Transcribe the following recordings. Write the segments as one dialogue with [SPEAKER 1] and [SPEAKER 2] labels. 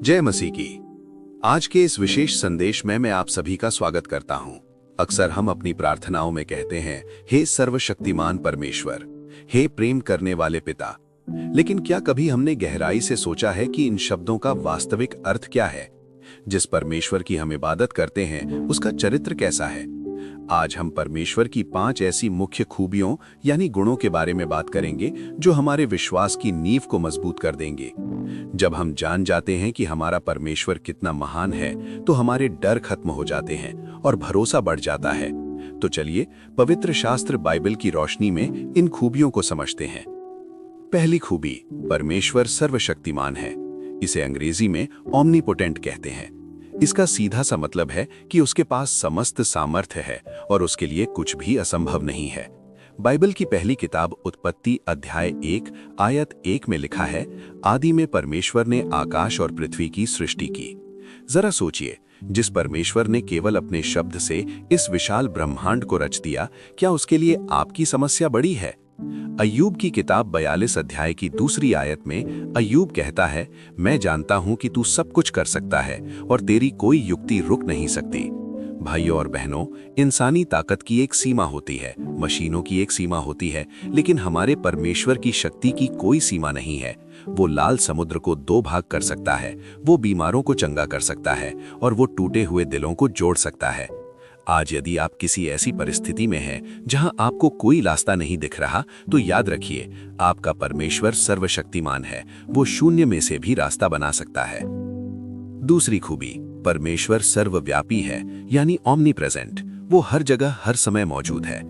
[SPEAKER 1] जय मसीह की। आज के इस विशेष संदेश में मैं आप सभी का स्वागत करता हूं। अक्सर हम अपनी प्रार्थनाओं में कहते हैं, हे सर्वशक्तिमान परमेश्वर, हे प्रेम करने वाले पिता। लेकिन क्या कभी हमने गहराई से सोचा है कि इन शब्दों का वास्तविक अर्थ क्या है? जिस परमेश्वर की हम इबादत करते हैं, उसका चरित्र कैसा है? आज हम परमेश्वर की 5 ऐसी मुख्य खूबियों यानी गुणों के बारे में बात करेंगे जो हमारे विश्वास की नींव को मजबूत कर देंगे। जब हम जान जाते हैं कि हमारा परमेश्वर कितना महान है, तो हमारे डर खत्म हो जाते हैं और भरोसा बढ़ जाता है। तो चलिए पवित्र शास्त्र बाइबल की रोशनी में इन खूबियों को समझते हैं। पहली खूबी, परमेश्वर सर्वशक्तिमान है। इसे अंग्रेजी में ओमनीपोटेंट कहते हैं। इसका सीधा सा मतलब है कि उसके पास समस्त सामर्थ्य है और उसके लिए कुछ भी असंभव नहीं है। बाइबल की पहली किताब उत्पत्ति अध्याय 1 आयत 1 में लिखा है, आदि में परमेश्वर ने आकाश और पृथ्वी की सृष्टि की। जरा सोचिए, जिस परमेश्वर ने केवल अपने शब्द से इस विशाल ब्रह्मांड को रच दिया, क्या उसके लिए आपकी समस्या बड़ी है? अय्यूब की किताब 42 अध्याय की दूसरी आयत में अय्यूब कहता है, मैं जानता हूं कि तू सब कुछ कर सकता है और तेरी कोई युक्ति रुक नहीं सकती। भाइयों और बहनों, इंसानी ताकत की एक सीमा होती है, मशीनों की एक सीमा होती है, लेकिन हमारे परमेश्वर की शक्ति की कोई सीमा नहीं है। वो लाल समुद्र को 2 भाग कर सकता है, वो बीमारों को चंगा कर सकता है और वो टूटे हुए दिलों को जोड़ सकता है। आज यदि आप किसी ऐसी परिस्थिति में हैं जहां आपको कोई रास्ता नहीं दिख रहा, तो याद रखिए, आपका परमेश्वर सर्वशक्तिमान है। वो शून्य में से भी रास्ता बना सकता है। दूसरी खूबी, परमेश्वर सर्वव्यापी है यानी ओमनीप्रेजेंट। वो हर जगह हर समय मौजूद है।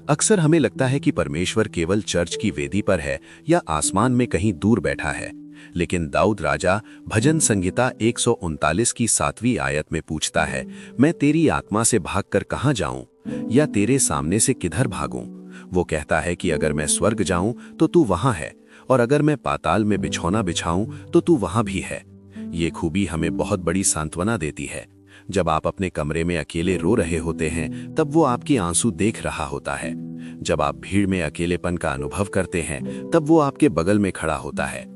[SPEAKER 1] अक्सर हमें लगता है कि परमेश्वर केवल चर्च की वेदी पर है या आसमान में कहीं दूर बैठा है, लेकिन दाऊद राजा भजन संहिता 139 की 7वीं आयत में पूछता है, मैं तेरी आत्मा से भागकर कहां जाऊं या तेरे सामने से किधर भागूं? वो कहता है कि अगर मैं स्वर्ग जाऊं तो तू वहां है, और अगर मैं पाताल में बिछौना बिछाऊं तो तू वहां भी है। ये खूबी हमें बहुत बड़ी सांत्वना देती है। जब आप अपने कमरे में अकेले रो रहे होते हैं, तब वो आपके आंसू देख रहा होता है। जब आप भीड़ में अकेलेपन का अनुभव करते हैं, तब वो आपके बगल में खड़ा होता है।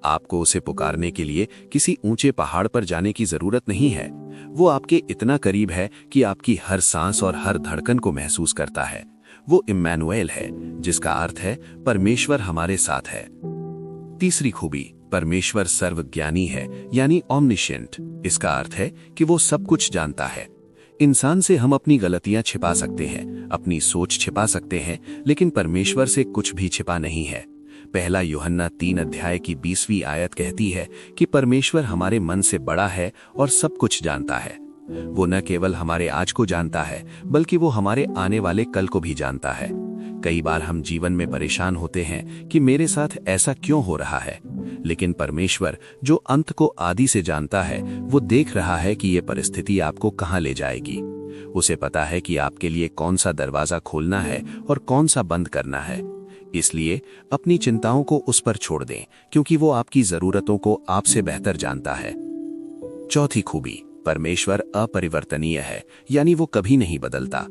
[SPEAKER 1] आपको उसे पुकारने के लिए किसी ऊंचे पहाड़ पर जाने की जरूरत नहीं है। वो आपके इतना करीब है कि आपकी हर सांस और हर धड़कन को महसूस करता है। वो इम्मानुएल है, जिसका अर्थ है परमेश्वर हमारे साथ है। तीसरी खूबी, परमेश्वर सर्वज्ञानी है यानी ओमनिशिएंट। इसका अर्थ है कि वो सब कुछ जानता है। इंसान से हम अपनी गलतियां छिपा सकते हैं, अपनी सोच छिपा सकते हैं, लेकिन परमेश्वर से कुछ भी छिपा नहीं है। पहला यूहन्ना 3 अध्याय की 20वीं आयत कहती है कि परमेश्वर हमारे मन से बड़ा है और सब कुछ जानता है। वो न केवल हमारे आज को जानता है, बल्कि वो हमारे आने वाले कल को भी जानता है। कई बार हम जीवन में परेशान होते हैं कि मेरे साथ ऐसा क्यों हो रहा है, लेकिन परमेश्वर जो अंत को आदि से जानता है, वो देख रहा है कि ये परिस्थिति आपको कहां ले जाएगी। उसे पता है कि आपके लिए कौन सा दरवाजा खोलना है और कौन सा बंद करना है। इसलिए अपनी चिंताओं को उस पर छोड़ दें, क्योंकि वो आपकी जरूरतों को आपसे बेहतर जानता है। चौथी खूबी, परमेश्वर अपरिवर्तनीय है यानी वो कभी नहीं बदलता।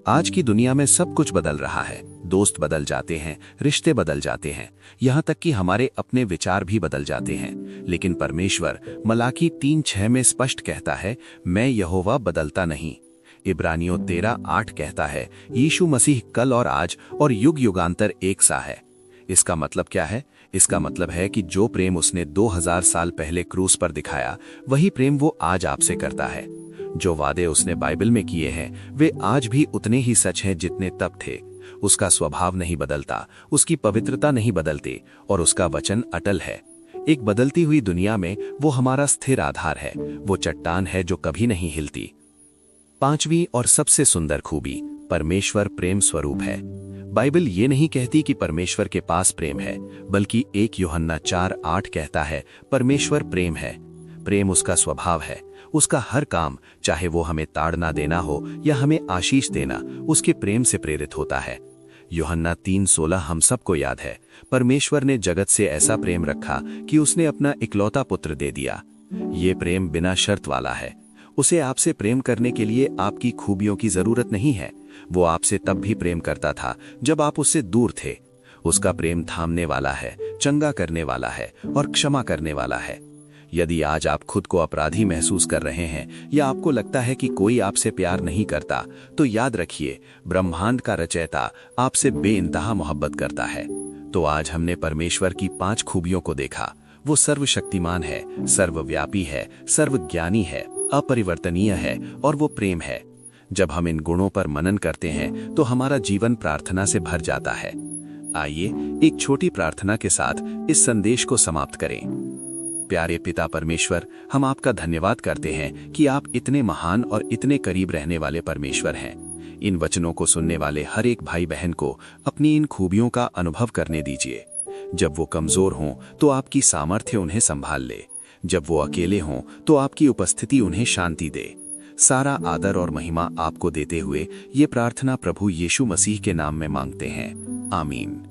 [SPEAKER 1] आज की दुनिया में सब कुछ बदल रहा है। दोस्त बदल जाते हैं, रिश्ते बदल जाते हैं, यहाँ तक कि हमारे अपने विचार भी बदल जाते हैं। लेकिन परमेश्वर मलाकी 3:6 में स्पष्ट कहता है, मैं यहोवा बदलता नहीं। इब्रानियों 13:8 कहता है, यीशु मसीह कल और आज और युग युगांतर एक सा है। इसका मतलब क्या है? इसका मतलब है कि जो प्रेम उसने 2000 साल पहले क्रूस पर दिखाया, वही प्रेम वो आज आपसे करता है। जो वादे उसने बाइबल में किए हैं, वे आज भी उतने ही सच हैं जितने तब थे। उसका स्वभाव नहीं बदलता, उसकी पवित्रता नहीं बदलती और उसका वचन अटल है। एक बदलती हुई दुनिया में वो हमारा स्थिर आधार है। वो चट्टान है जो कभी नहीं हिलती। पांचवी और सबसे सुंदर खूबी, परमेश्वर प्रेम स्वरूप है। बाइबल ये नहीं कहती कि परमेश्वर के पास प्रेम है, बल्कि 1 यूहन्ना 4:8 कहता है, परमेश्वर प्रेम है। प्रेम उसका स्वभाव है। उसका हर काम, चाहे वो हमें ताड़ना देना हो या हमें आशीष देना, उसके प्रेम से प्रेरित होता है। यूहन्ना 3:16 हम सबको याद है, परमेश्वर ने जगत से ऐसा प्रेम रखा कि उसने अपना इकलौता पुत्र दे दिया। ये प्रेम बिना शर्त वाला है। उसे आपसे प्रेम करने के लिए आपकी खूबियों की जरूरत नहीं है। वो आपसे तब भी प्रेम करता था जब आप उससे दूर थे। उसका प्रेम थामने वाला है, चंगा करने वाला है और क्षमा करने वाला है।
[SPEAKER 2] यदि आज आप खुद को अपराधी महसूस कर रहे हैं या आपको लगता है कि कोई आपसे प्यार नहीं करता, तो याद रखिए, ब्रह्मांड का रचयिता आपसे बेइंतहा मोहब्बत करता है। तो आज हमने परमेश्वर की 5 खूबियों को देखा। वो सर्वशक्तिमान है, सर्वव्यापी है, सर्वज्ञानी है, अपरिवर्तनीय है और वो प्रेम है। जब हम इन गुणों पर मनन करते हैं तो हमारा जीवन प्रार्थना से भर जाता है। आइए एक छोटी प्रार्थना के साथ इस संदेश को समाप्त करें। प्यारे पिता परमेश्वर, हम आपका धन्यवाद करते हैं कि आप इतने महान और इतने करीब रहने वाले परमेश्वर हैं। इन वचनों को सुनने वाले हर एक भाई बहन को अपनी इन खूबियों का अनुभव करने दीजिए। जब वो कमजोर हों तो आपकी सामर्थ्य उन्हें संभाल ले। जब वो अकेले हों तो आपकी उपस्थिति उन्हें शांति दे। सारा आदर और महिमा आपको देते हुए ये प्रार्थना प्रभु यीशु मसीह के नाम में मांगते हैं। आमीन।